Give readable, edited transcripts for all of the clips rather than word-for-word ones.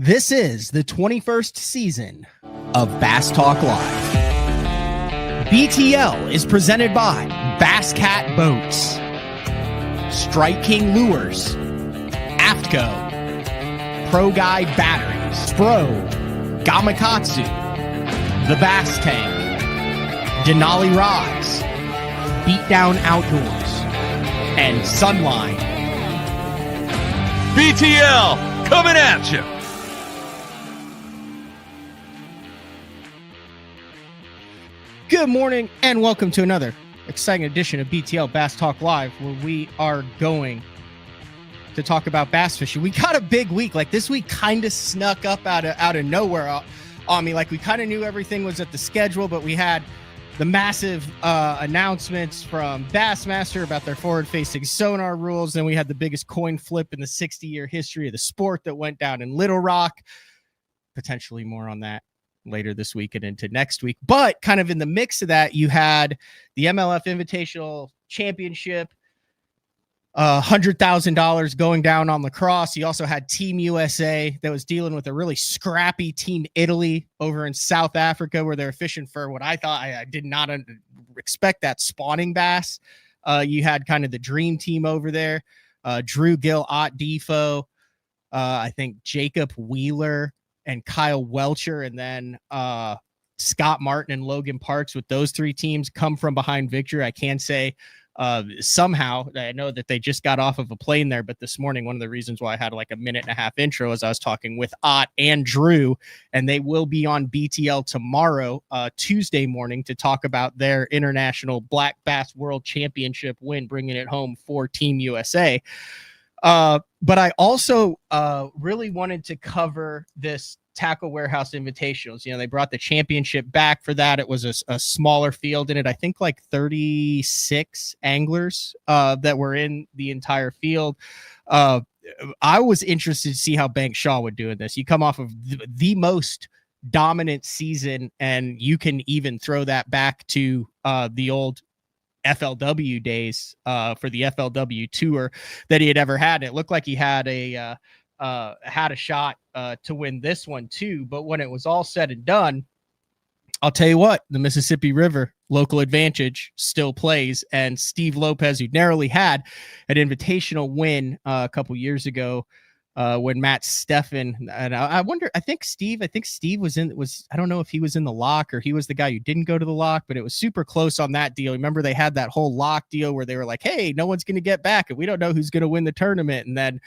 This is the 21st season of Bass Talk Live. BTL is presented by Bass Cat Boats, Strike King Lures, AFTCO, Pro Guy Batteries, Spro, Gamakatsu, The Bass Tank, Denali Rods, Beatdown Outdoors, and Sunline. BTL coming at you. Good morning and welcome to another exciting edition of BTL Bass Talk Live, where we are going to talk about bass fishing. We got a big week. Like, this week kind of snuck up out of nowhere on me. Like, we kind of knew everything was at the schedule, but we had the massive announcements from Bassmaster about their forward-facing sonar rules. Then we had the biggest coin flip in the 60-year history of the sport that went down in Little Rock. Potentially more on that later this week and into next week. But kind of in the mix of that, you had the MLF Invitational Championship, $100,000 going down on the Crosse. You also had Team USA that was dealing with a really scrappy Team Italy over in South Africa, where they're fishing for what I thought I did not expect, that spawning bass. You had kind of the dream team over there, Drew Gill, Ott Defo, I think Jacob Wheeler and Kyle Welcher, and then Scott Martin and Logan Parks. With those three teams come from behind victory. I can say somehow, I know that they just got off of a plane there, but this morning, one of the reasons why I had like a minute and a half intro is I was talking with Ott and Drew, and they will be on BTL tomorrow, Tuesday morning, to talk about their international Black Bass World Championship win, bringing it home for Team USA. But I also really wanted to cover this Tackle Warehouse Invitationals. You know, they brought the championship back for that. It was a smaller field in it. I think like 36 anglers that were in the entire field. I was interested to see how Bank Shaw would do in this. You come off of the most dominant season, and you can even throw that back to the old FLW days for the FLW tour that he had ever had. It looked like he had a shot to win this one too. But when it was all said and done, I'll tell you what, the Mississippi River local advantage still plays. And Steve Lopez, who narrowly had an invitational win a couple years ago, when Matt Steffen, and I wonder, I think Steve was I don't know if he was in the lock or he was the guy who didn't go to the lock, but it was super close on that deal. Remember, they had that whole lock deal where they were like, hey, no one's going to get back and we don't know who's going to win the tournament. And then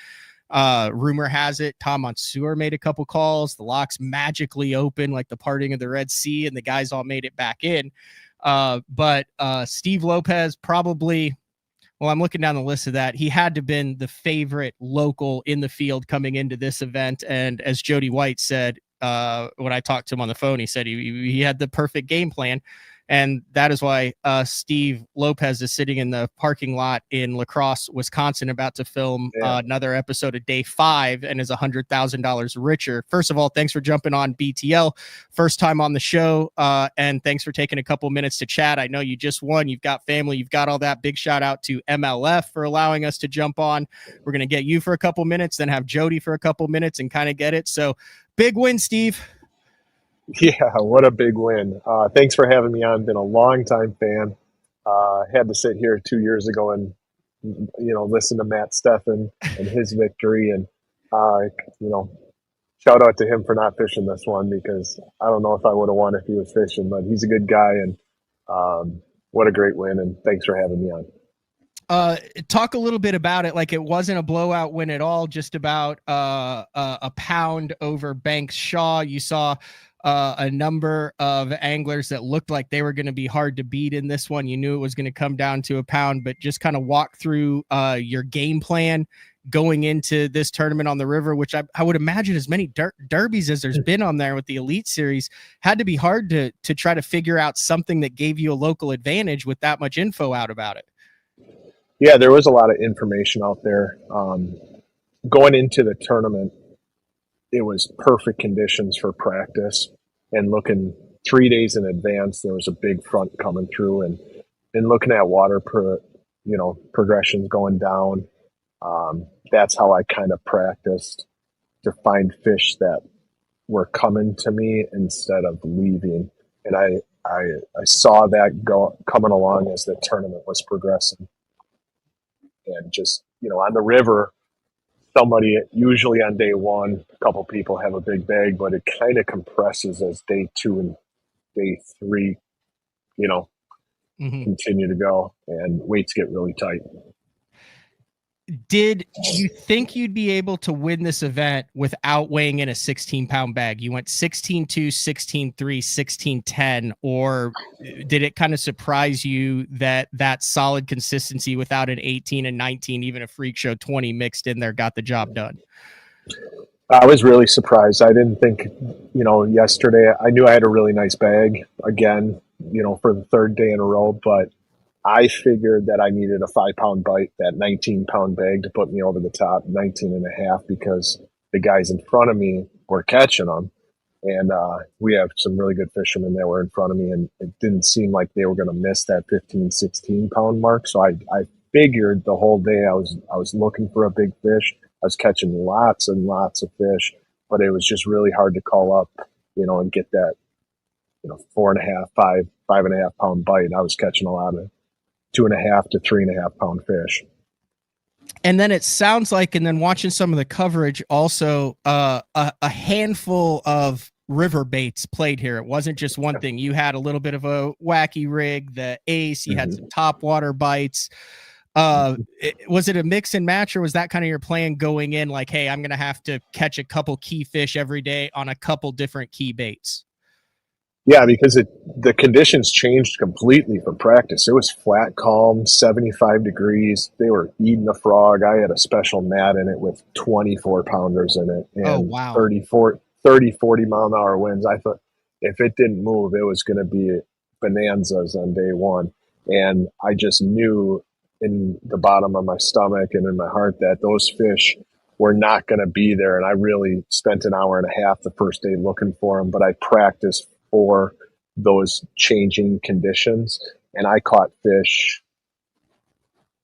rumor has it Tom Mansour made a couple calls. The locks magically open like the parting of the Red Sea, and the guys all made it back in. But Steve Lopez probably, well, I'm looking down the list of that. He had to have been the favorite local in the field coming into this event. And as Jody White said, when I talked to him on the phone, he said he had the perfect game plan. And that is why Steve Lopez is sitting in the parking lot in La Crosse, Wisconsin, about to film another episode of Day 5, and is $100,000 richer. First of all, thanks for jumping on BTL. First time on the show, and thanks for taking a couple minutes to chat. I know you just won. You've got family. You've got all that. Big shout out to MLF for allowing us to jump on. We're going to get you for a couple minutes, then have Jody for a couple minutes and kind of get it. So big win, Steve. Yeah, what a big win. Thanks for having me on. Been a long time fan. Had to sit here 2 years ago and, listen to Matt Steffen and his victory. And, shout out to him for not fishing this one, because I don't know if I would have won if he was fishing, but he's a good guy. And what a great win. And thanks for having me on. Talk a little bit about it. Like, it wasn't a blowout win at all, just about a pound over Banks Shaw. You saw a number of anglers that looked like they were going to be hard to beat in this one. You knew it was going to come down to a pound, but just kind of walk through your game plan going into this tournament on the river, which I would imagine as many derbies as there's been on there with the Elite Series had to be hard to try to figure out something that gave you a local advantage with that much info out about it. Yeah, there was a lot of information out there. Going into the tournament, it was perfect conditions for practice, and looking 3 days in advance, there was a big front coming through, and looking at water progressions going down. That's how I kind of practiced. to find fish that were coming to me instead of leaving. And I saw that coming along as the tournament was progressing. And just, on the river, somebody, usually on day one, a couple people have a big bag, but it kind of compresses as day 2 and day 3, continue to go, and weights get really tight. Did you think you'd be able to win this event without weighing in a 16-pound bag? You went 16.2, 16.3, 16.10, or did it kind of surprise you that solid consistency without an 18 and 19, even a freak show 20 mixed in there, got the job done? I was really surprised. I didn't think, yesterday, I knew I had a really nice bag again, for the third day in a row, but I figured that I needed a 5-pound bite, that 19-pound bag to put me over the top, 19 and a half, because the guys in front of me were catching them. And we have some really good fishermen that were in front of me, and it didn't seem like they were going to miss that 15, 16-pound mark. So I figured the whole day I was looking for a big fish. I was catching lots and lots of fish, but it was just really hard to call up, and get that, 4.5, 5.5 pound bite. I was catching a lot of 2.5 to 3.5 pound fish. And then it sounds like, and then watching some of the coverage, also a handful of river baits played here. It wasn't just one thing. You had a little bit of a wacky rig, the ace, you had some top water bites. Was it a mix and match, or was that kind of your plan going in, like, hey, I'm going to have to catch a couple key fish every day on a couple different key baits? Yeah, because the conditions changed completely from practice. It was flat, calm, 75 degrees. They were eating the frog. I had a special mat in it with 24 pounders in it, and 30, 40 mile an hour winds. I thought if it didn't move, it was going to be bonanzas on day one. And I just knew in the bottom of my stomach and in my heart that those fish were not going to be there. And I really spent an hour and a half the first day looking for them, but I practiced for those changing conditions, and I caught fish.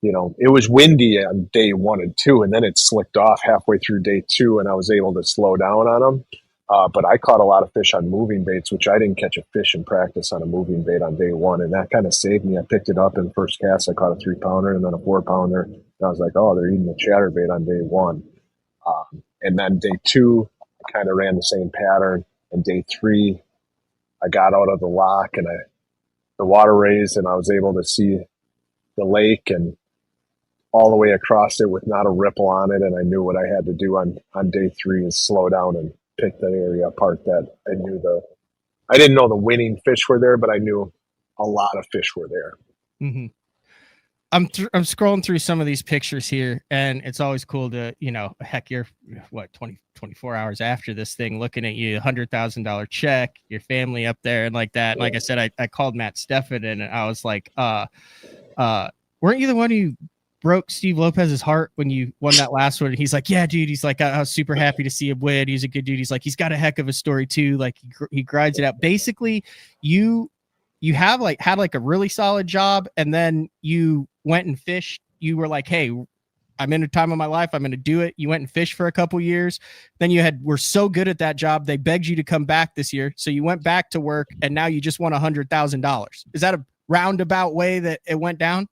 It was windy on day 1 and 2, and then it slicked off halfway through day 2, and I was able to slow down on them. But I caught a lot of fish on moving baits, which I didn't catch a fish in practice on a moving bait on day 1, and that kind of saved me. I picked it up in first cast. I caught a 3-pounder and then a 4-pounder, and I was like, oh, they're eating the chatterbait on day 1. And then day 2, I kind of ran the same pattern, and day 3, I got out of the lock and the water raised, and I was able to see the lake and all the way across it with not a ripple on it. And I knew what I had to do on day 3 is slow down and pick the area apart that I didn't know the winning fish were there, but I knew a lot of fish were there. Mm-hmm. I'm scrolling through some of these pictures here, and it's always cool to, heck, you're 24 hours after this thing, looking at you, $100,000 check, your family up there and like that. And like I said, I called Matt Steffen and I was like, weren't you the one who broke Steve Lopez's heart when you won that last one? And he's like, yeah, dude. He's like, I was super happy to see him win. He's a good dude. He's like, he's got a heck of a story too. Like he grinds it out. Basically, you have had a really solid job, and then you went and fished. You were like, hey, I'm in a time of my life, I'm going to do it. You went and fished for a couple years. Then were so good at that job, they begged you to come back this year. So you went back to work, and now you just won $100,000. Is that a roundabout way that it went down?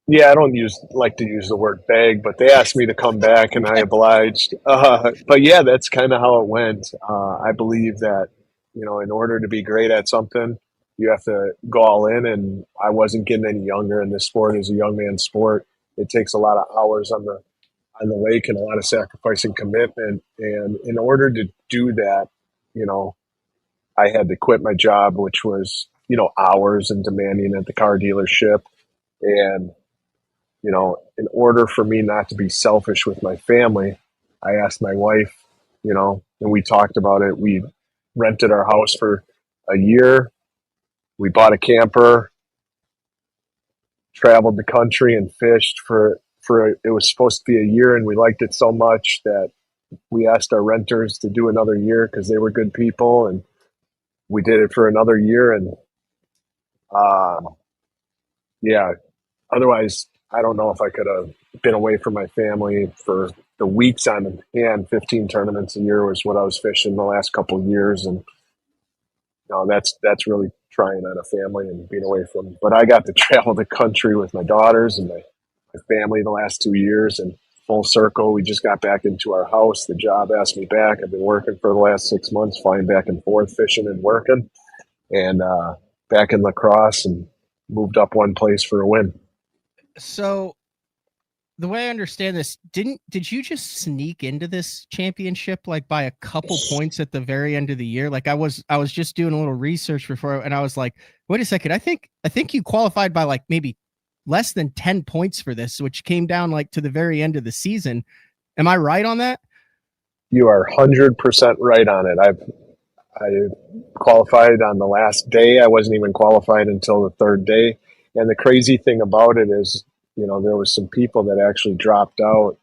Yeah, I don't like to use the word beg, but they asked me to come back, and I obliged. But yeah, that's kind of how it went. I believe that, in order to be great at something, you have to go all in, and I wasn't getting any younger, and this sport is a young man's sport. It takes a lot of hours on the lake and a lot of sacrifice and commitment. And in order to do that, I had to quit my job, which was, hours and demanding at the car dealership. And, in order for me not to be selfish with my family, I asked my wife, and we talked about it. We rented our house for a year. We bought a camper, traveled the country and fished for it was supposed to be a year, and we liked it so much that we asked our renters to do another year because they were good people, and we did it for another year. And yeah, otherwise I don't know if I could have been away from my family for the weeks on hand. 15 tournaments a year was what I was fishing the last couple of years, and that's really trying on a family and being away from. But I got to travel the country with my daughters and my family the last 2 years, and full circle. We just got back into our house. The job asked me back. I've been working for the last 6 months, flying back and forth, fishing and working, and back in La Crosse, and moved up one place for a win. So the way I understand this, did you just sneak into this championship like by a couple points at the very end of the year? Like I was just doing a little research before, and I was like, wait a second, I think you qualified by like maybe less than 10 points for this, which came down like to the very end of the season. Am I right on that? You are 100% right on it. I qualified on the last day. I wasn't even qualified until the third day. And the crazy thing about it is, there was some people that actually dropped out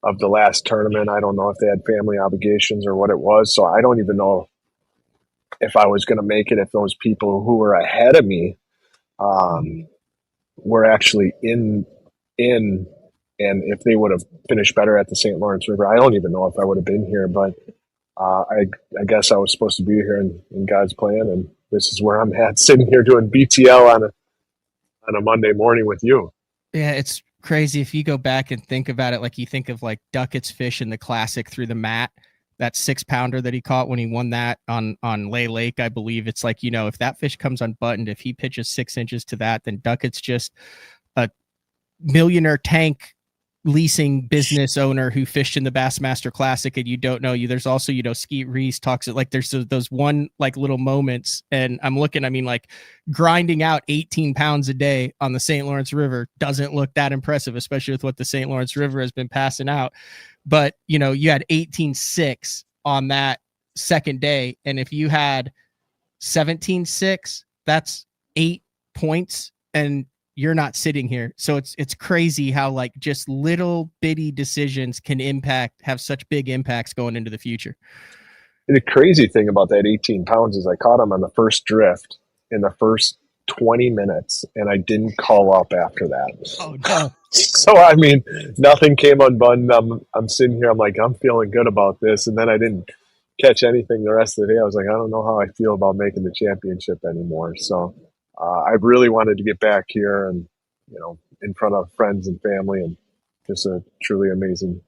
of the last tournament. I don't know if they had family obligations or what it was. So I don't even know if I was going to make it, if those people who were ahead of me were actually in, and if they would have finished better at the St. Lawrence River. I don't even know if I would have been here, but I guess I was supposed to be here in God's plan, and this is where I'm at, sitting here doing BTL on a Monday morning with you. Yeah, it's crazy if you go back and think about it. Like you think of like Duckett's fish in the Classic through the mat, that 6-pounder that he caught when he won that on Lay Lake, I believe. It's like, if that fish comes unbuttoned, if he pitches 6 inches to that, then Duckett's just a millionaire tank leasing business owner who fished in the Bassmaster Classic. And you don't know, there's also, Skeet Reese talks it like there's those one like little moments, and I'm looking, like grinding out 18 pounds a day on the St. Lawrence River doesn't look that impressive, especially with what the St. Lawrence River has been passing out. But you had 18.6 on that second day, and if you had 17.6, that's 8 points, and you're not sitting here. So it's crazy how like just little bitty decisions can have such big impacts going into the future. The crazy thing about that 18 pounds is I caught him on the first drift in the first 20 minutes, and I didn't call up after that. Oh no. So, nothing came unbuttoned. I'm sitting here. I'm like, I'm feeling good about this. And then I didn't catch anything the rest of the day. I was like, I don't know how I feel about making the championship anymore. So, I really wanted to get back here and, in front of friends and family, and just a truly amazing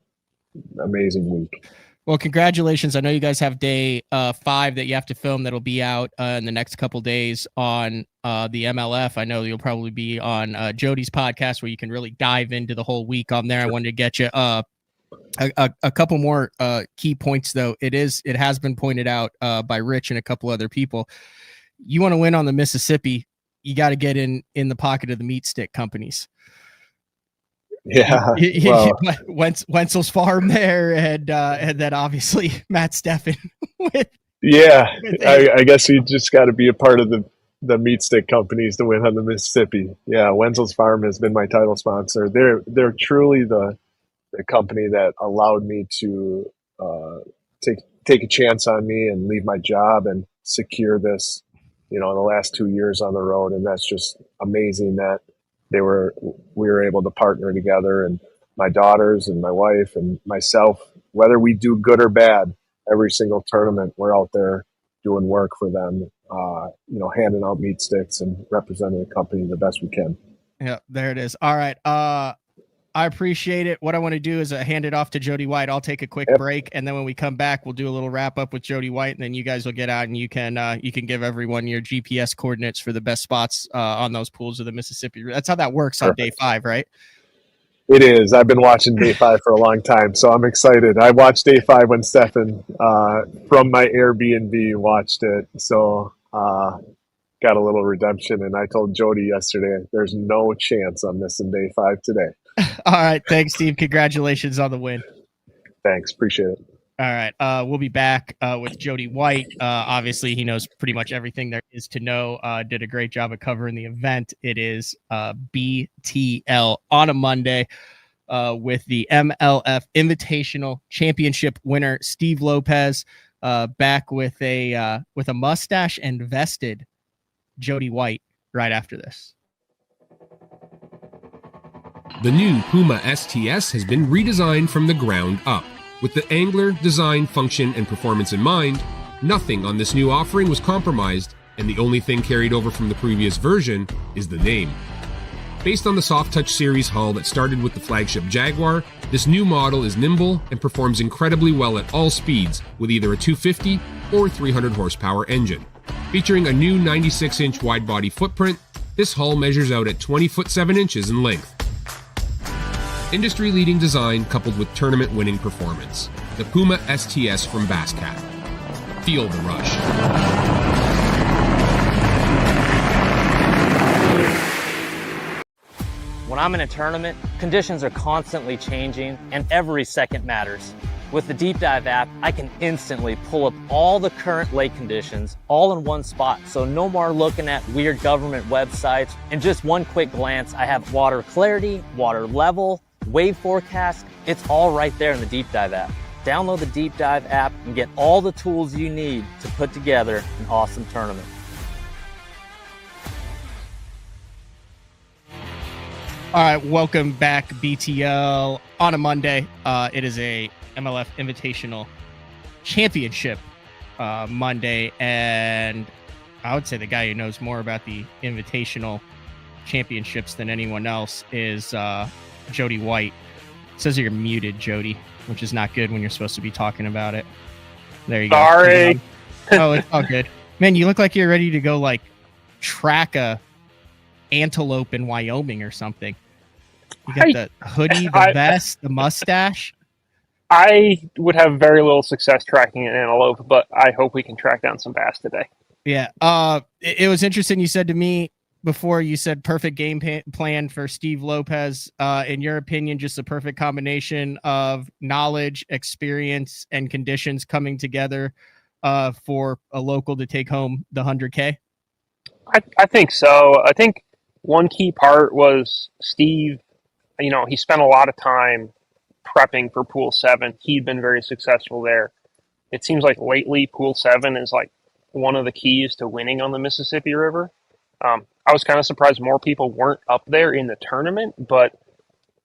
week. Well, congratulations. I know you guys have day 5 that you have to film that'll be out in the next couple days on the MLF. I know you'll probably be on Jody's podcast where you can really dive into the whole week on there. Sure. I wanted to get you a couple more key points, though. It has been pointed out by Rich and a couple other people. You want to win on the Mississippi, you got to get in the pocket of the meat stick companies. Yeah, well, Wenzel's Farm there, and then obviously Matt Steffen. I guess you just got to be a part of the meat stick companies to win on the Mississippi. Yeah, Wenzel's Farm has been my title sponsor. They're truly the company that allowed me to take a chance on me and leave my job and secure this, the last 2 years on the road, and that's just amazing that we were able to partner together, and my daughters and my wife and myself, whether we do good or bad, every single tournament, we're out there doing work for them, handing out meat sticks and representing the company the best we can. Yeah, there it is. All right. I appreciate it. What I want to do is hand it off to Jody White. I'll take a quick break, and then when we come back, we'll do a little wrap up with Jody White, and then you guys will get out and you can give everyone your GPS coordinates for the best spots on those pools of the Mississippi. That's how that works on day 5, right? It is. I've been watching day 5 for a long time, so I'm excited. I watched day 5 when Steffen from my Airbnb watched it, so got a little redemption. And I told Jody yesterday, there's no chance I'm missing day 5 today. All right. Thanks, Steve. Congratulations on the win. Thanks. Appreciate it. All right. We'll be back with Jody White. Obviously, he knows pretty much everything there is to know. Did a great job of covering the event. It is BTL on a Monday with the MLF Invitational Championship winner, Steve Lopez, back with a mustache and vested Jody White right after this. The new Puma STS has been redesigned from the ground up. With the angler, design, function, and performance in mind, nothing on this new offering was compromised, and the only thing carried over from the previous version is the name. Based on the Soft Touch series hull that started with the flagship Jaguar, this new model is nimble and performs incredibly well at all speeds with either a 250 or 300 horsepower engine. Featuring a new 96-inch wide-body footprint, this hull measures out at 20 foot 7 inches in length. Industry-leading design coupled with tournament-winning performance. The Puma STS from Basscat. Feel the rush. When I'm in a tournament, conditions are constantly changing and every second matters. With the Deep Dive app, I can instantly pull up all the current lake conditions all in one spot. So no more looking at weird government websites. In just one quick glance, I have water clarity, water level, wave forecast. It's all right there in the Deep Dive app. Download the Deep Dive app and get all the tools you need to put together an awesome tournament. All right, welcome back, BTL. On a Monday, it is a MLF Invitational Championship Monday, and I would say the guy who knows more about the Invitational Championships than anyone else is Jody White. It says you're muted, Jody, which is not good when you're supposed to be talking about it. There you go. Sorry. Oh, it's all good. Man, you look like you're ready to go like track a antelope in Wyoming or something. You got the hoodie, the vest, the mustache. I would have very little success tracking an antelope, but I hope we can track down some bass today. Yeah. It was interesting. You said to me before, you said perfect game plan for Steve Lopez. In your opinion, just a perfect combination of knowledge, experience, and conditions coming together for a local to take home the 100K? I think so. I think one key part was Steve, he spent a lot of time prepping for Pool 7. He'd been very successful there. It seems like lately Pool 7 is like one of the keys to winning on the Mississippi River. I was kind of surprised more people weren't up there in the tournament, but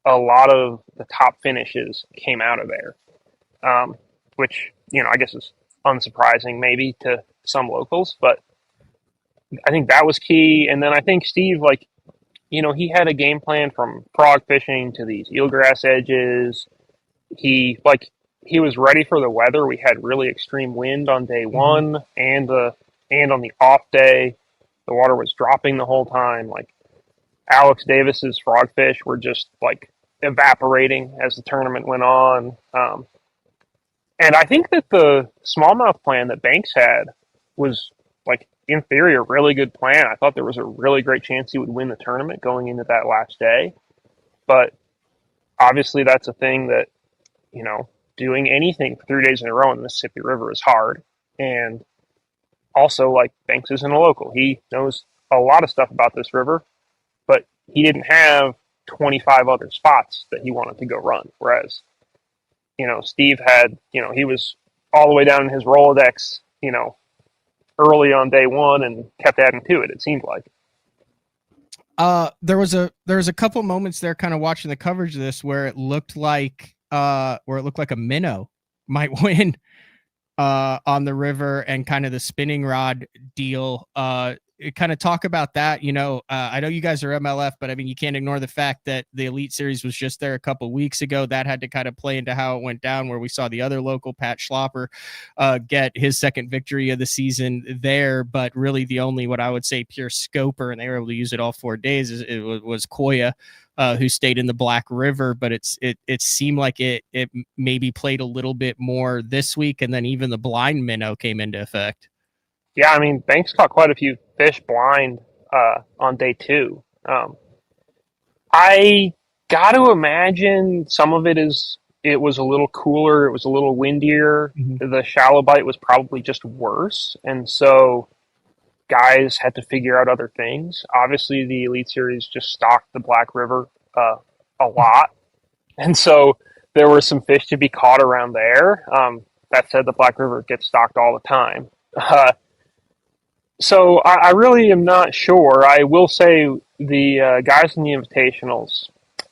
a lot of the top finishes came out of there, which, I guess is unsurprising maybe to some locals, but I think that was key. And then I think Steve, he had a game plan from frog fishing to these eelgrass edges. He was ready for the weather. We had really extreme wind on day one and on the off day. The water was dropping the whole time. Like Alex Davis's frogfish were just evaporating as the tournament went on. And I think that the smallmouth plan that Banks had was in theory, a really good plan. I thought there was a really great chance he would win the tournament going into that last day. But obviously that's a thing that, doing anything for 3 days in a row in the Mississippi River is hard. And also, Banks isn't a local. He knows a lot of stuff about this river, but he didn't have 25 other spots that he wanted to go run. Whereas, Steve had, he was all the way down in his Rolodex, early on day one and kept adding to it. It seemed like. There was a couple moments there, kind of watching the coverage of this, where it looked like a minnow might win on the river, and kind of the spinning rod deal. Kind of talk about that. I know you guys are MLF, but I mean, you can't ignore the fact that the Elite Series was just there a couple weeks ago. That had to kind of play into how it went down, where we saw the other local, Pat Schlopper, get his second victory of the season there. But really the only, what I would say, pure scoper, and they were able to use it all 4 days, was Koya, who stayed in the Black River. But it seemed like it maybe played a little bit more this week, and then even the blind minnow came into effect. Yeah, I mean, Banks caught quite a few fish blind on day two. I got to imagine some of it was a little cooler. It was a little windier. Mm-hmm. The shallow bite was probably just worse. And so guys had to figure out other things. Obviously, the Elite Series just stocked the Black River a lot. And so there were some fish to be caught around there. That said, the Black River gets stocked all the time. So I really am not sure. I will say the guys in the Invitationals,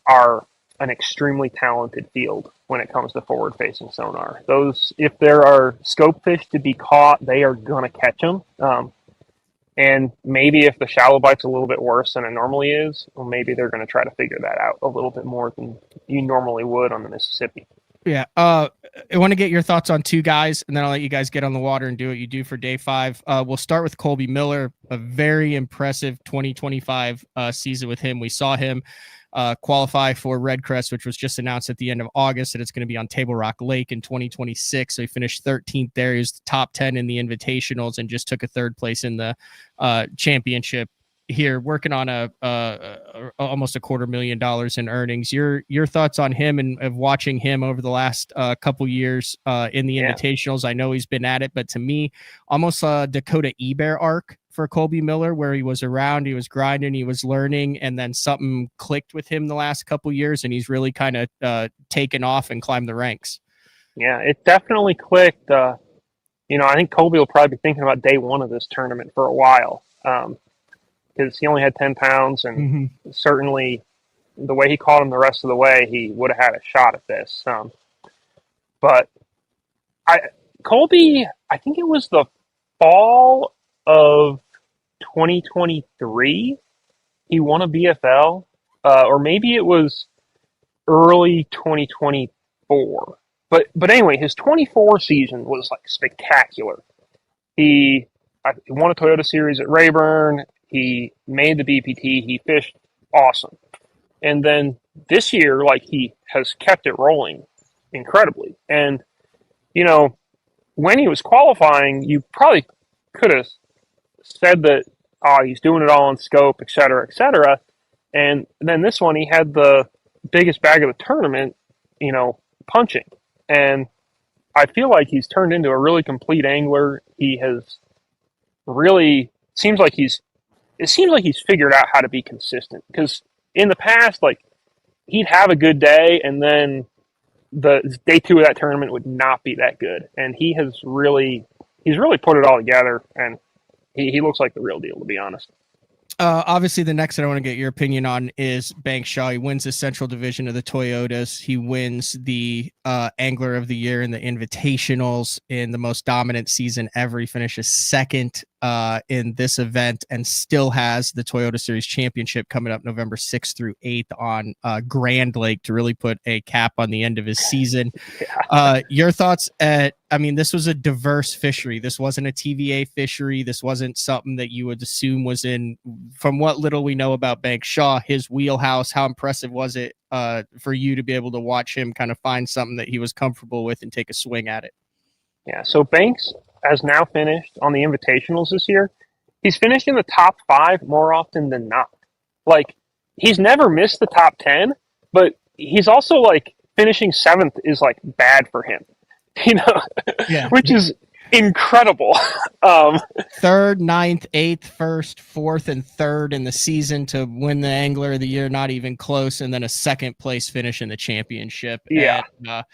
are an extremely talented field when it comes to forward-facing sonar. Those, if there are scope fish to be caught, they are going to catch them. And maybe if the shallow bite's a little bit worse than it normally is, well, maybe they're going to try to figure that out a little bit more than you normally would on the Mississippi. Yeah. I want to get your thoughts on two guys, and then I'll let you guys get on the water and do what you do for day 5. We'll start with Colby Miller, a very impressive 2025 season with him. We saw him qualify for Red Crest, which was just announced at the end of August, and it's going to be on Table Rock Lake in 2026. So he finished 13th there. He was the top 10 in the invitationals and just took a 3rd place in the championship here, working on almost $250,000 in earnings. Your thoughts on him and of watching him over the last couple years in the invitationals? I know he's been at it, but to me, almost a Dakota Eber arc for Colby Miller, where he was around, he was grinding, he was learning, and then something clicked with him the last couple years, and he's really kind of taken off and climbed the ranks. Yeah, it definitely clicked. I think Colby will probably be thinking about day 1 of this tournament for a while. Because he only had 10 pounds, and certainly the way he caught him the rest of the way, he would have had a shot at this. But Colby, I think it was the fall of 2023, he won a BFL, or maybe it was early 2024. But anyway, his 24 season was like spectacular. He won a Toyota Series at Rayburn. He made the BPT. He fished awesome. And then this year, he has kept it rolling incredibly. And, when he was qualifying, you probably could have said that, he's doing it all on scope, et cetera, et cetera. And then this one, he had the biggest bag of the tournament, punching. And I feel like he's turned into a really complete angler. He has really, it seems like he's figured out how to be consistent, because in the past, he'd have a good day and then the day 2 of that tournament would not be that good. And he's really put it all together, and he looks like the real deal, to be honest. Obviously, the next that I want to get your opinion on is Banks Shaw. He wins the Central Division of the Toyotas. He wins the Angler of the Year in the Invitationals in the most dominant season ever. He finishes 2nd in this event and still has the Toyota Series Championship coming up November 6th through 8th on Grand Lake to really put a cap on the end of his season. Your thoughts this was a diverse fishery. This wasn't a TVA fishery. This wasn't something that you would assume was in, from what little we know about Banks Shaw, his wheelhouse. How impressive was it for you to be able to watch him kind of find something that he was comfortable with and take a swing at it? Yeah, so Banks has now finished on the invitationals this year. He's finished in the top 5 more often than not. He's never missed the top 10, but he's also finishing 7th is bad for him, which is incredible. 3rd, 9th, 8th, 1st, 4th, and 3rd in the season to win the Angler of the Year, not even close, and then a 2nd place finish in the championship. Yeah. And,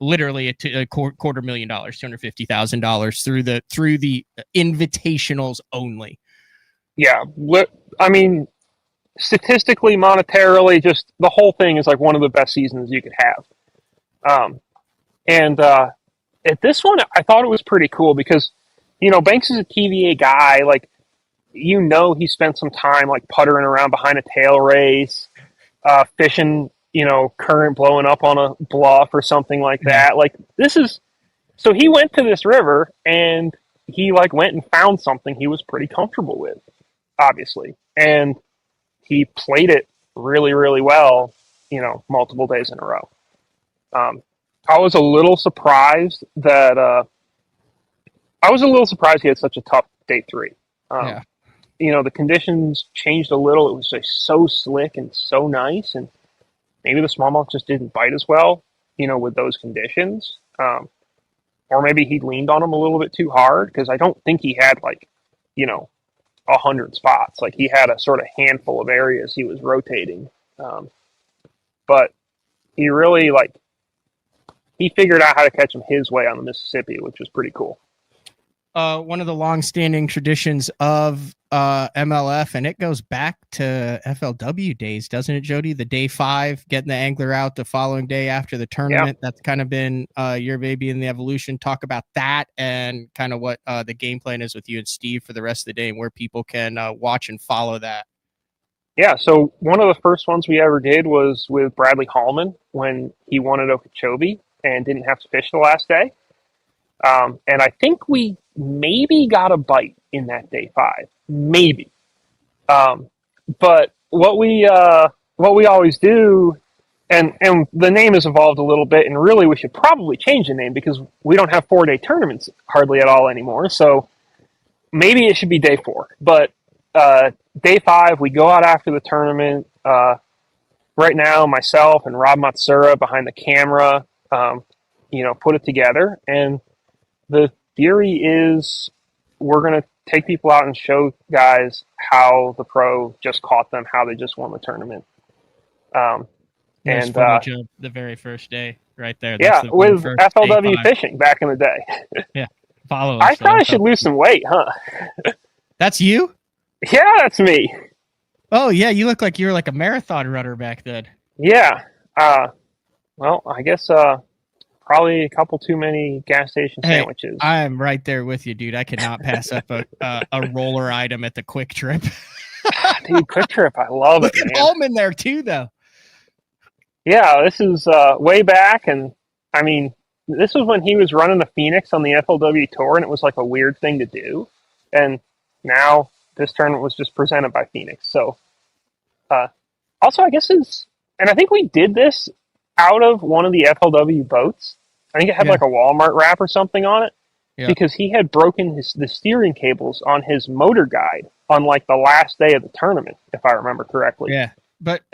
literally a $250,000, $250,000 through the invitationals only. Yeah, statistically, monetarily, just the whole thing is one of the best seasons you could have. At this one, I thought it was pretty cool because, Banks is a TVA guy. He spent some time puttering around behind a tail race, fishing, current blowing up on a bluff or something like that. So he went to this river and he went and found something he was pretty comfortable with, obviously. And he played it really, really well, multiple days in a row. I was a little surprised that he had such a tough day 3. The conditions changed a little. It was just so slick and so nice, and maybe the smallmouth just didn't bite as well, with those conditions. Or maybe he leaned on them a little bit too hard, because I don't think he had 100 spots. He had a sort of handful of areas he was rotating. But he really he figured out how to catch them his way on the Mississippi, which was pretty cool. one of the long-standing traditions of MLF, and it goes back to FLW days, doesn't it, Jody? The day 5, getting the angler out the following day after the tournament. That's kind of been your baby in the evolution. Talk about that and kind of what the game plan is with you and Steve for the rest of the day and where people can watch and follow that. Yeah, so one of the first ones we ever did was with Bradley Hallman when he won at Okeechobee and didn't have to fish the last day. And I think we maybe got a bite in that day 5, maybe. But what we always do, and the name has evolved a little bit, and really we should probably change the name because we don't have 4-day tournaments hardly at all anymore. So maybe it should be day 4. But day 5, we go out after the tournament. Right now, myself and Rob Matsura behind the camera, put it together, and the theory is we're going to take people out and show guys how the pro just caught them, how they just won the tournament. And footage of the very first day right there. That's with FLW fishing back in the day. Yeah. Follow us. I probably should lose some weight, huh? That's you? Yeah, that's me. Oh, yeah. You look like you were like a marathon runner back then. Yeah. Well, I guess probably a couple too many gas station sandwiches. I'm right there with you, dude. I cannot pass up a roller item at the Quick Trip. Dude, Quick Trip, I love it. Look at Holman there too, though. Yeah, this is way back, and I mean, this was when he was running the Phoenix on the FLW tour, and it was like a weird thing to do. And now this tournament was just presented by Phoenix. So, also, I guess and I think we did this out of one of the FLW boats. I think it had like a Walmart wrap or something on it because he had broken the steering cables on his motor guide on like the last day of the tournament, if I remember correctly. Yeah,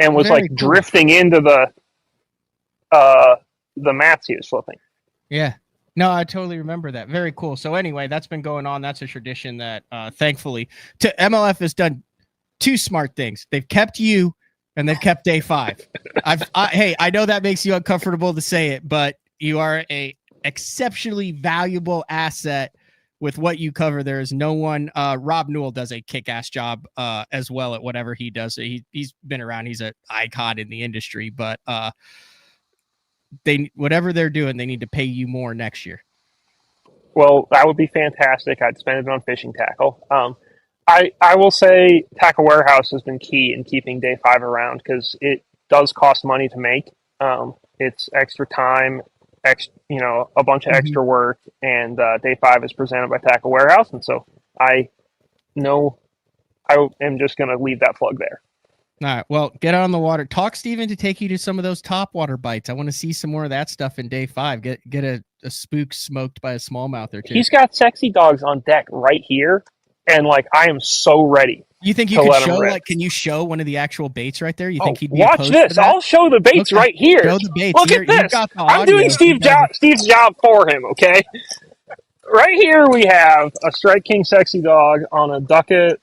and was like drifting into the mats he was flipping. Yeah. No, I totally remember that. Very cool. So anyway, that's been going on. That's a tradition that thankfully MLF has done 2 smart things. They've kept you and they've kept day 5. Hey, I know that makes you uncomfortable to say it, but you are a exceptionally valuable asset with what you cover. There is no one. Rob Newell does a kick-ass job as well at whatever he does. He's been around. He's an icon in the industry, but whatever they're doing, they need to pay you more next year. Well, that would be fantastic. I'd spend it on fishing tackle. I will say Tackle Warehouse has been key in keeping day 5 around because it does cost money to make. It's extra time, a bunch of extra work, and day 5 is presented by Tackle Warehouse, and so I know I am just going to leave that plug there. All right, well, get on the water. Talk Steven to take you to some of those top water bites. I want to see some more of that stuff in day 5. Get a spook smoked by a smallmouth or 2. He's got sexy dogs on deck right here, and like I am so ready. You think you could show can you show one of the actual baits right there? You think he'd be watch this? I'll show the baits right here. Show the baits. Look at this. I'm doing Steve's job for him, okay? Right here we have a Strike King sexy dog on a Ducket.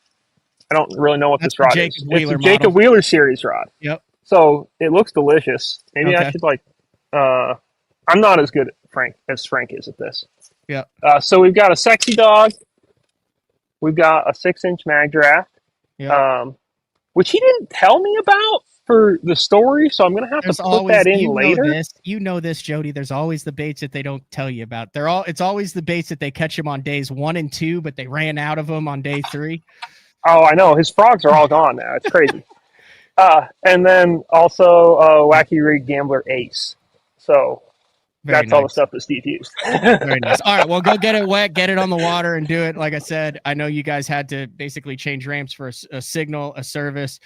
I don't really know what this rod is. It's a Jacob Wheeler series rod. Yep. So it looks delicious. Maybe I should I'm not as good at Frank is at this. Yeah. So we've got a sexy dog. We've got a 6-inch mag draft. Yep. Which he didn't tell me about for the story, so I'm gonna have to put that in later. You know this, Jody. There's always the baits that they don't tell you about. It's always the baits that they catch them on days 1 and 2, but they ran out of them on day 3. Oh, I know. His frogs are all gone now. It's crazy. And then also Wacky Rig Gambler Ace. So that's all the stuff that Steve used. Very nice. All right, well, go get it wet, get it on the water, and do it. Like I said, I know you guys had to basically change ramps for a signal, a service.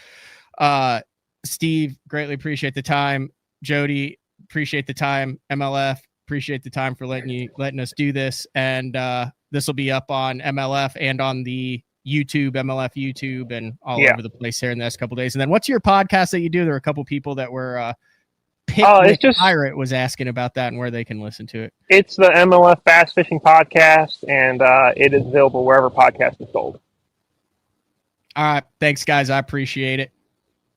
Steve, greatly appreciate the time. Jody, appreciate the time. MLF, appreciate the time for letting us do this. And this will be up on MLF and on the YouTube, MLF YouTube, and all over the place here in the next couple of days. And then what's your podcast that you do? There are a couple people that were Pirate was asking about that and where they can listen to it. It's the MLF Bass Fishing Podcast, and it is available wherever podcast is sold. All right. Thanks, guys. I appreciate it.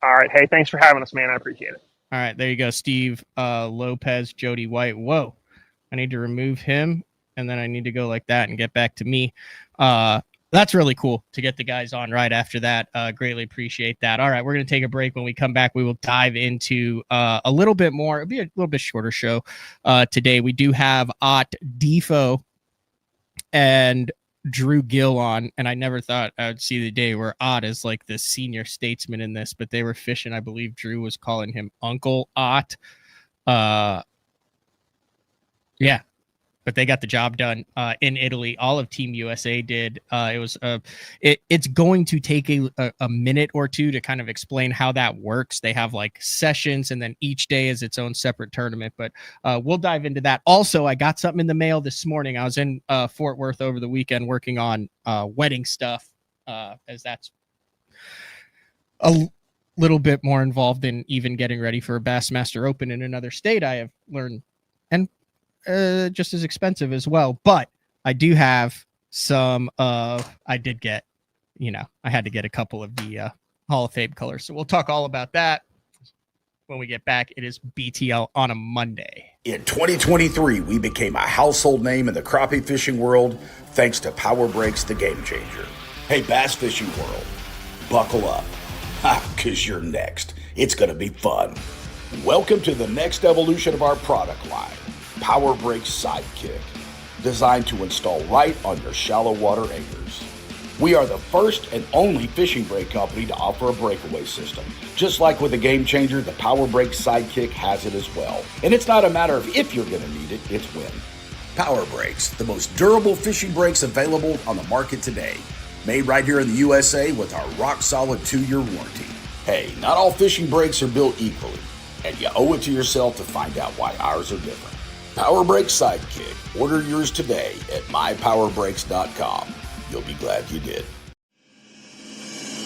All right. Hey, thanks for having us, man. I appreciate it. All right. There you go. Steve Lopez, Jody White. Whoa. I need to remove him and then I need to go like that and get back to me. That's really cool to get the guys on right after that. Greatly appreciate that. All right, we're going to take a break. When we come back, we will dive into a little bit more. It'll be a little bit shorter show today. We do have Ott Defo and Drew Gill on, and I never thought I would see the day where Ott is like the senior statesman in this, but they were fishing. I believe Drew was calling him Uncle Ott. Yeah, but they got the job done in Italy. All of Team USA did. It's going to take a minute or two to kind of explain how that works. They have like sessions, and then each day is its own separate tournament, but we'll dive into that. Also, I got something in the mail this morning. I was in Fort Worth over the weekend working on wedding stuff, as that's a little bit more involved than even getting ready for a Bassmaster Open in another state, I have learned, and just as expensive as well. But I do have some I did get, I had to get a couple of the Hall of Fame colors. So we'll talk all about that when we get back. It is BTL on a Monday. In 2023, we became a household name in the crappie fishing world thanks to Power Breaks, the game changer. Hey, bass fishing world, buckle up, because you're next. It's going to be fun. Welcome to the next evolution of our product line, Power Breaks Sidekick, designed to install right on your shallow water anchors. We are the first and only fishing brake company to offer a breakaway system. Just like with the Game Changer, the Power Breaks Sidekick has it as well. And it's not a matter of if you're going to need it, it's when. Power Breaks, the most durable fishing brakes available on the market today. Made right here in the USA with our rock-solid 2-year warranty. Hey, not all fishing brakes are built equally, and you owe it to yourself to find out why ours are different. Power Breaks Sidekick. Order yours today at mypowerbrakes.com. You'll be glad you did.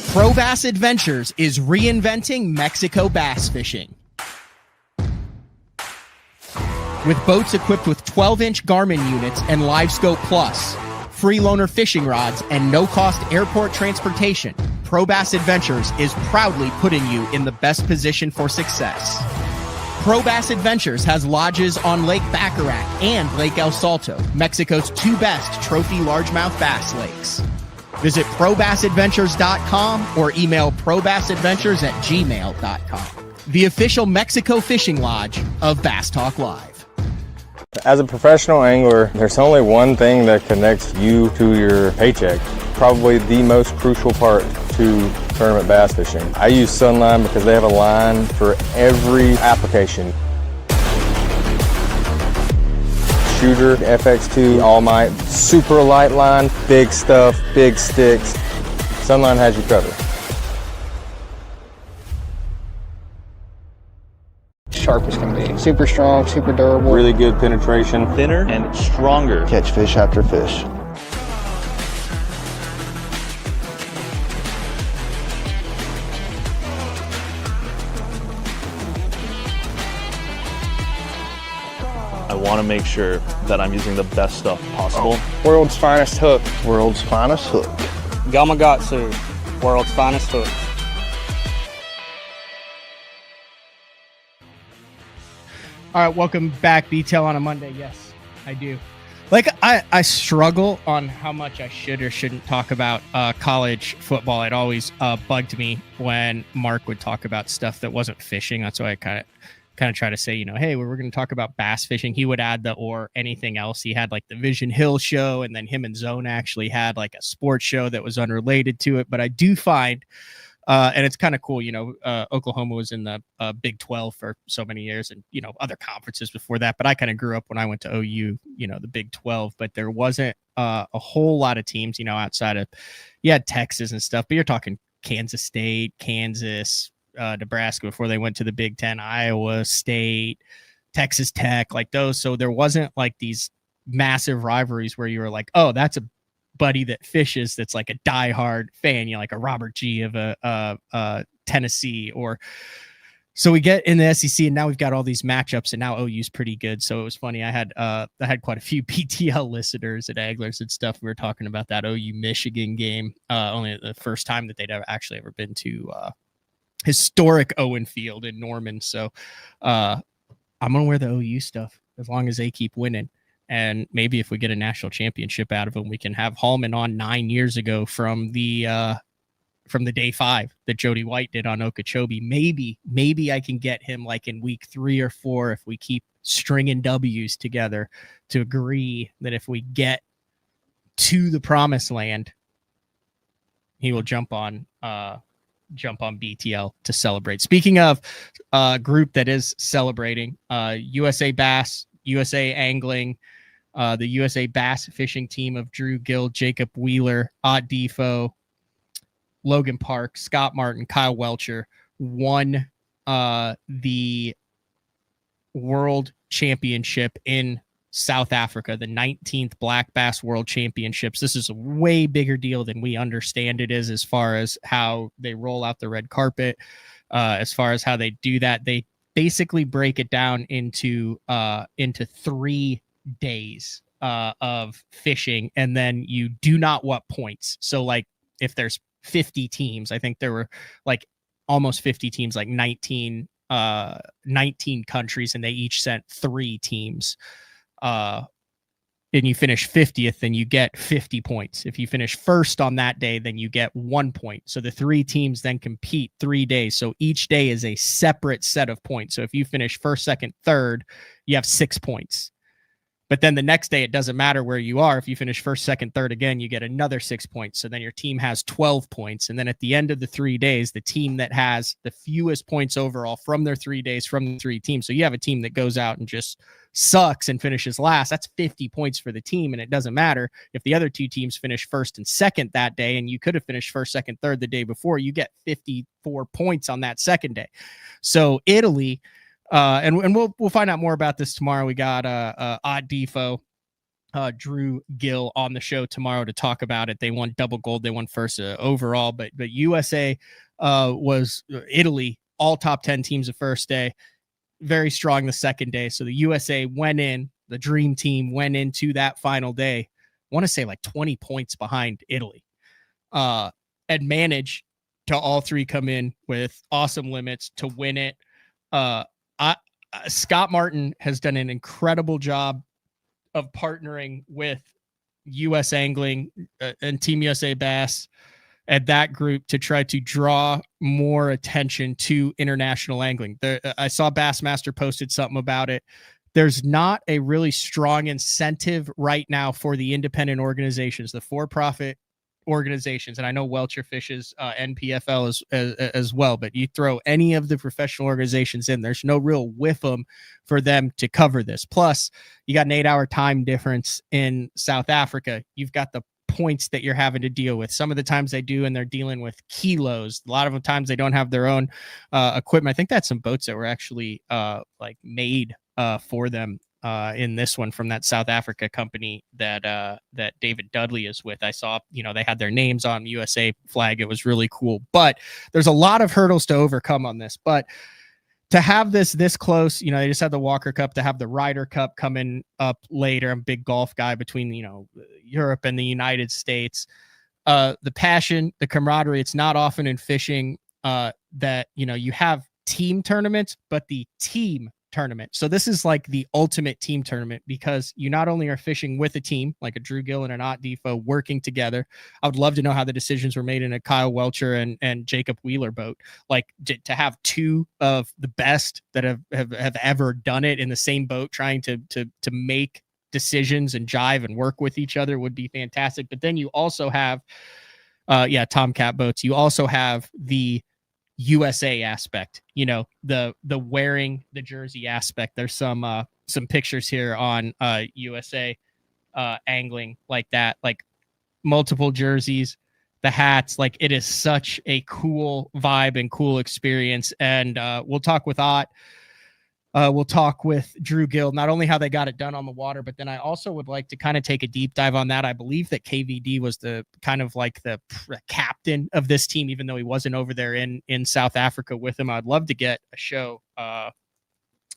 Pro Bass Adventures is reinventing Mexico bass fishing. With boats equipped with 12-inch Garmin units and LiveScope Plus, free loaner fishing rods, and no-cost airport transportation, Pro Bass Adventures is proudly putting you in the best position for success. Pro Bass Adventures has lodges on Lake Baccarat and Lake El Salto, Mexico's 2 best trophy largemouth bass lakes. Visit probassadventures.com or email probassadventures@gmail.com. The official Mexico fishing lodge of Bass Talk Live. As a professional angler, there's only one thing that connects you to your paycheck. Probably the most crucial part to tournament bass fishing. I use Sunline because they have a line for every application. Shooter, FX2, All Might, super light line, big stuff, big sticks. Sunline has you covered. Sharp as can be. Super strong, super durable. Really good penetration. Thinner and stronger. Catch fish after fish. I want to make sure that I'm using the best stuff possible. World's finest hook. World's finest hook. Gamakatsu, world's finest hook. All right, welcome back, BTL on a Monday. Yes, I do. Like, I struggle on how much I should or shouldn't talk about college football. It always bugged me when Mark would talk about stuff that wasn't fishing. That's why I kind of try to say, hey, we're going to talk about bass fishing. He would add the or anything else. He had like the Vision Hill show, and then him and Zone actually had like a sports show that was unrelated to it. But I do find, and it's kind of cool, Oklahoma was in the Big 12 for so many years, and, other conferences before that. But I kind of grew up when I went to OU, the Big 12, but there wasn't a whole lot of teams, outside of, you had Texas and stuff, but you're talking Kansas State, Kansas, Nebraska before they went to the Big 10, Iowa State, Texas Tech, like those. So there wasn't like these massive rivalries where you were like, oh, that's a buddy that fishes that's like a diehard fan, like a Robert G of a Tennessee. Or so we get in the SEC, and now we've got all these matchups, and now OU's pretty good. So it was funny. I had quite a few PTL listeners and anglers and stuff. We were talking about that OU Michigan game, only the first time that they'd ever been to historic Owen Field in Norman. So I'm gonna wear the OU stuff as long as they keep winning. And maybe if we get a national championship out of him, we can have Hallman on 9 years ago from the day 5 that Jody White did on Okeechobee. Maybe I can get him like in week 3 or 4 if we keep stringing W's together to agree that if we get to the promised land, he will jump on BTL to celebrate. Speaking of a group that is celebrating, USA Bass, USA Angling, the USA Bass Fishing team of Drew Gill, Jacob Wheeler, Ott Defoe, Logan Park, Scott Martin, Kyle Welcher won the World Championship in South Africa, the 19th Black Bass World Championships. This is a way bigger deal than we understand it is, as far as how they roll out the red carpet, as far as how they do that. They basically break it down into 3 days of fishing, and then you do not want points. So like if there's 50 teams, I think there were like almost 50 teams, like 19 countries, and they each sent 3 teams. And you finish 50th, then you get 50 points. If you finish first on that day, then you get 1 point. So the 3 teams then compete 3 days. So each day is a separate set of points. So if you finish first, second, third, you have 6 points. But then the next day, it doesn't matter where you are. If you finish first, second, third again, you get another 6 points. So then your team has 12 points. And then at the end of the 3 days, the team that has the fewest points overall from their 3 days from the 3 teams. So you have a team that goes out and just sucks and finishes last. That's 50 points for the team. And it doesn't matter if the other 2 teams finish first and second that day, and you could have finished first, second, third the day before, you get 54 points on that second day. So Italy, and we'll find out more about this tomorrow. We got Ott Defoe, Drew Gill on the show tomorrow to talk about it. They won double gold. They won first overall, but USA was Italy, all top 10 teams the first day, very strong the second day. So the USA went in, the dream team went into that final day, I want to say like 20 points behind Italy, and managed to all 3 come in with awesome limits to win it. Scott Martin has done an incredible job of partnering with US Angling and Team USA Bass and that group to try to draw more attention to international angling. I saw Bassmaster posted something about it. There's not a really strong incentive right now for the independent organizations, the for-profit organizations, and I know Welcher fishes NPFL as well, but you throw any of the professional organizations in, there's no real whiffum for them to cover this. Plus, you got an 8-hour time difference in South Africa. You've got the points that you're having to deal with. Some of the times they do, and they're dealing with kilos. A lot of the times they don't have their own equipment. I think that's some boats that were actually like made for them in this one from that South Africa company that David Dudley is with. I saw, they had their names on USA flag. It was really cool, but there's a lot of hurdles to overcome on this. But to have this close, they just had the Walker Cup, to have the Ryder Cup coming up later. I'm a big golf guy between, Europe and the United States. The passion, the camaraderie, it's not often in fishing that, you have team tournaments, but the team tournament. So this is like the ultimate team tournament, because you not only are fishing with a team like a Drew Gill and an Ott Defoe working together. I would love to know how the decisions were made in a Kyle Welcher and Jacob Wheeler boat, like to have 2 of the best that have ever done it in the same boat, trying to make decisions and jive and work with each other would be fantastic. But then you also have Tomcat boats. You also have the USA aspect, the wearing the jersey aspect. There's some pictures here on USA angling like that, like multiple jerseys, the hats. Like, it is such a cool vibe and cool experience. And we'll talk with Ott. We'll talk with Drew Gill, not only how they got it done on the water, but then I also would like to kind of take a deep dive on that. I believe that KVD was the kind of like the captain of this team, even though he wasn't over there in South Africa with him. I'd love to get a show, and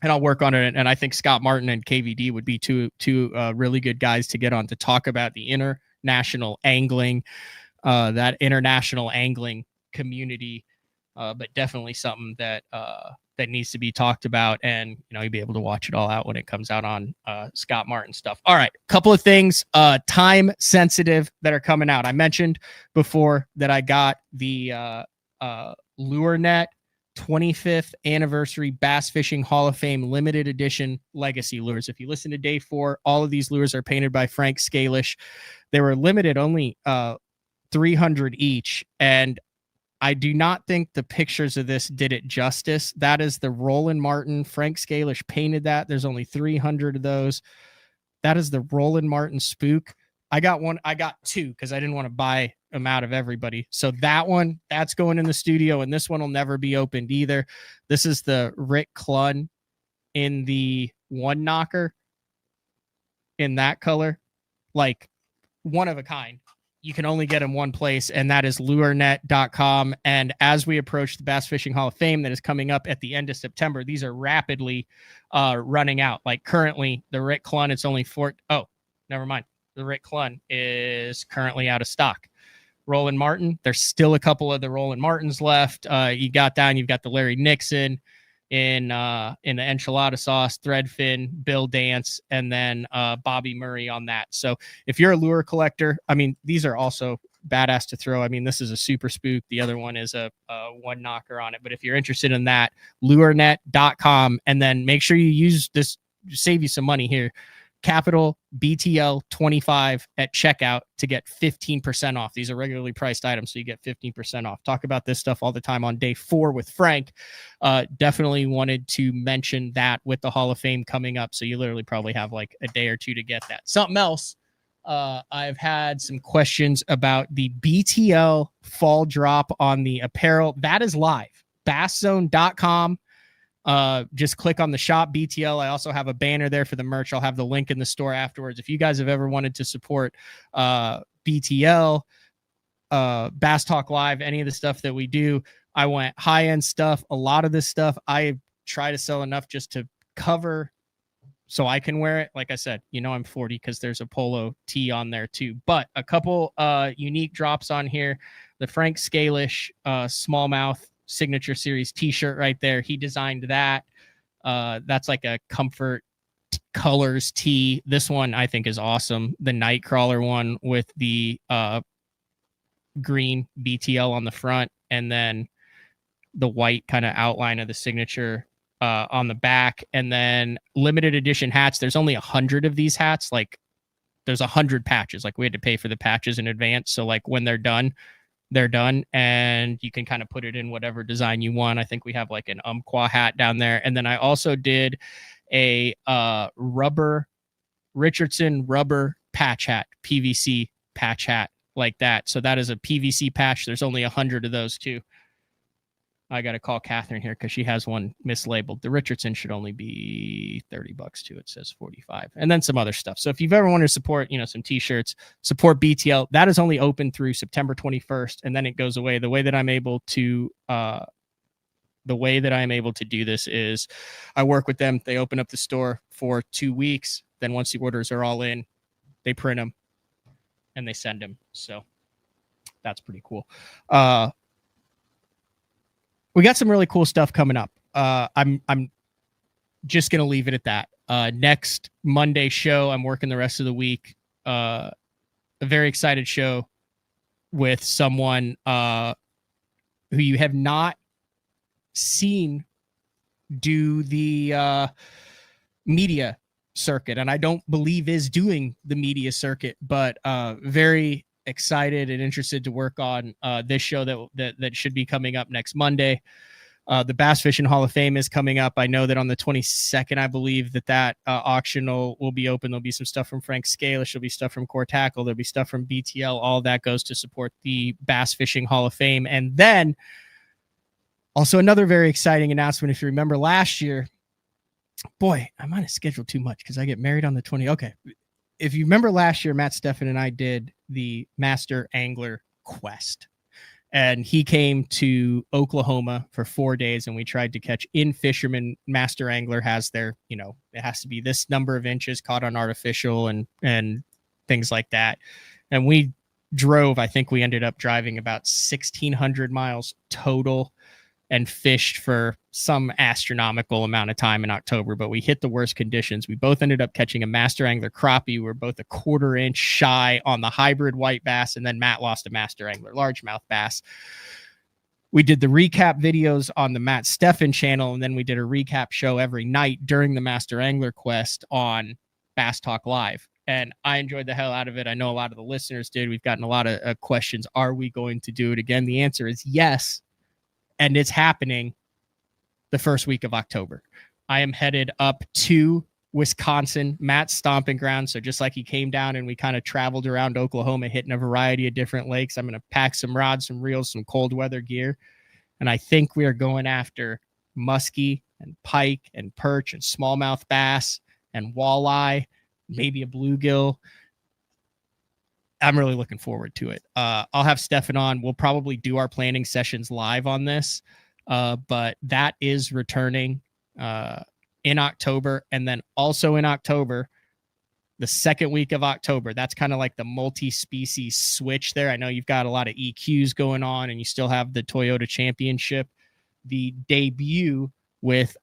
I'll work on it. And I think Scott Martin and KVD would be two really good guys to get on to talk about the international angling, that international angling community. But definitely something that that needs to be talked about, and you'll be able to watch it all out when it comes out on Scott Martin stuff. All right, couple of things time sensitive that are coming out. I mentioned before that I got the LureNet 25th anniversary Bass Fishing Hall of Fame limited edition legacy lures. If you listen to day 4, all of these lures are painted by Frank Scalish. They were limited only 300 each, and I do not think the pictures of this did it justice. That is the Roland Martin. Frank Scalish painted that. There's only 300 of those. That is the Roland Martin Spook. I got 2 because I didn't want to buy them out of everybody. So that's going in the studio, and this one will never be opened either. This is the Rick Clunn in the one knocker in that color, like one of a kind. You can only get them one place, and that is lurenet.com. And as we approach the Bass Fishing Hall of Fame that is coming up at the end of September, these are rapidly running out. Like currently, the Rick Clunn, it's only never mind. The Rick Clunn is currently out of stock. Roland Martin, there's still a couple of the Roland Martins left. You've got the Larry Nixon in the enchilada sauce, Threadfin, Bill Dance, and then Bobby Murray on that. So if you're a lure collector, I mean, these are also badass to throw. I mean, this is a super spook. The other one is a one knocker on it. But if you're interested in that, lurenet.com, and then make sure you use this, save you some money here. Capital BTL 25 at checkout to get 15% off. These are regularly priced items, so you get 15% off. Talk about this stuff all the time on day 4 with Frank. Definitely wanted to mention that with the Hall of Fame coming up. So you literally probably have like a day or two to get that. Something else, I've had some questions about the BTL fall drop on the apparel. That is live. BassZone.com. Just click on the shop BTL. I also have a banner there for the merch. I'll have the link in the store afterwards. If you guys have ever wanted to support BTL, Bass Talk Live, any of the stuff that we do, I want high-end stuff. A lot of this stuff I try to sell enough just to cover so I can wear it. Like I said, I'm 40 because there's a polo tee on there too. But a couple unique drops on here. The Frank Scalish smallmouth signature series t-shirt right there. He designed that. That's like a comfort colors tee. This one I think is awesome. The Nightcrawler one with the green BTL on the front, and then the white kind of outline of the signature on the back. And then limited edition hats. There's only 100 of these hats. Like there's 100 patches. Like we had to pay for the patches in advance. So like when they're done, and you can kind of put it in whatever design you want. I think we have like an Umpqua hat down there. And then I also did a Richardson rubber patch hat, PVC patch hat like that. So that is a PVC patch. There's only 100 of those too. I got to call Catherine here because she has one mislabeled. The Richardson should only be $30 too. It says 45, and then some other stuff. So if you've ever wanted to support, some t-shirts, support BTL. That is only open through September 21st, and then it goes away. The way that I'm able to do this is I work with them. They open up the store for 2 weeks. Then once the orders are all in, they print them and they send them. So that's pretty cool. We got some really cool stuff coming up. I'm just going to leave it at that. Next Monday show, I'm working the rest of the week. A very excited show with someone who you have not seen do the media circuit, and I don't believe is doing the media circuit, but very excited and interested to work on this show that should be coming up next Monday. The Bass Fishing Hall of Fame is coming up. I know that on the 22nd, I believe that auction will be open. There'll be some stuff from Frank Scalish. There'll be stuff from Core Tackle. There'll be stuff from BTL. All that goes to support the Bass Fishing Hall of Fame. And then also another very exciting announcement. If you remember last year, boy, I might have scheduled too much because I get married on the 20th. Okay. If you remember last year, Matt Steffen and I did the Master Angler Quest, and he came to Oklahoma for 4 days, and we tried to catch in fishermen. Master Angler has their, it has to be this number of inches caught on artificial and things like that. And we drove, I think we ended up driving about 1,600 miles total and fished for some astronomical amount of time in October, but we hit the worst conditions. We both ended up catching a master angler crappie. We were both a 1/4 inch shy on the hybrid white bass, and then Matt lost a master angler largemouth bass. We did the recap videos on the Matt Steffen channel, and then we did a recap show every night during the Master Angler Quest on Bass Talk Live. And I enjoyed the hell out of it. I know a lot of the listeners did. We've gotten a lot of questions. Are we going to do it again? The answer is yes. And it's happening the first week of October. I am headed up to Wisconsin, Matt's stomping ground. So just like he came down and we kind of traveled around Oklahoma, hitting a variety of different lakes, I'm going to pack some rods, some reels, some cold weather gear. And I think we are going after muskie and pike and perch and smallmouth bass and walleye, maybe a bluegill. I'm really looking forward to it. I'll have Stefan on. We'll probably do our planning sessions live on this, but that is returning in October. And then also in October, the second week of October, that's kind of like the multi-species switch there. I know you've got a lot of EQs going on and you still have the Toyota Championship. The debut with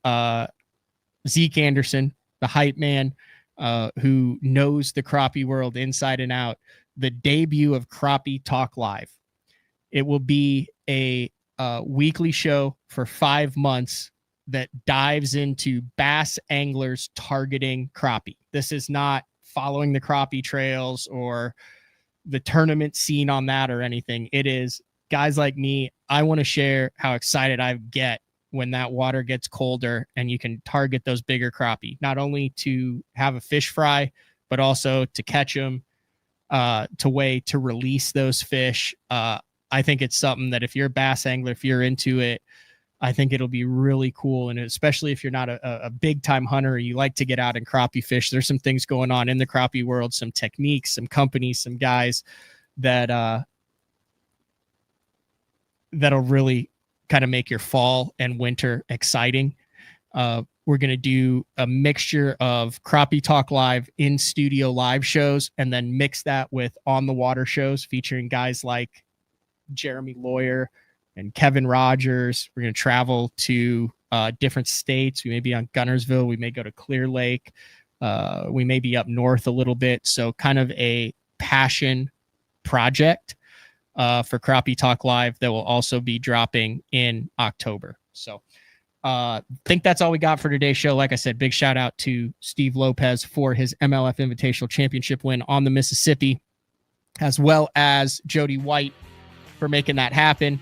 Zeke Anderson, the hype man, who knows the crappie world inside and out, the debut of Crappie Talk Live. It will be a weekly show for 5 months that dives into bass anglers targeting crappie. This is not following the crappie trails or the tournament scene on that or anything. It is guys like me. I want to share how excited I get when that water gets colder and you can target those bigger crappie, not only to have a fish fry, but also to catch them, to release those fish. I think it's something that if you're a bass angler, if you're into it, I think it'll be really cool. And especially if you're not a big time hunter, you like to get out and crappie fish. There's some things going on in the crappie world, some techniques, some companies, some guys that, that'll really kind of make your fall and winter exciting. We're going to do a mixture of Crappie Talk Live in studio live shows, and then mix that with on the water shows featuring guys like Jeremy Lawyer and Kevin Rogers. We're going to travel to different states. We may be on Gunnersville. We may go to Clear Lake. We may be up north a little bit. So kind of a passion project for Crappie Talk Live that will also be dropping in October. So think that's all we got for today's show. Like I said, big shout out to Steve Lopez for his MLF Invitational Championship win on the Mississippi, as well as Jody White for making that happen.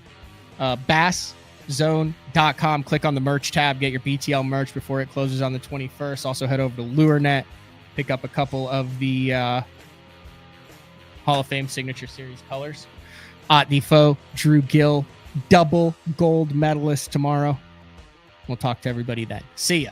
BassZone.com. Click on the merch tab. Get your BTL merch before it closes on the 21st. Also head over to LureNet. Pick up a couple of the Hall of Fame Signature Series colors. Ott Defoe, Drew Gill, double gold medalist tomorrow. We'll talk to everybody then. See ya.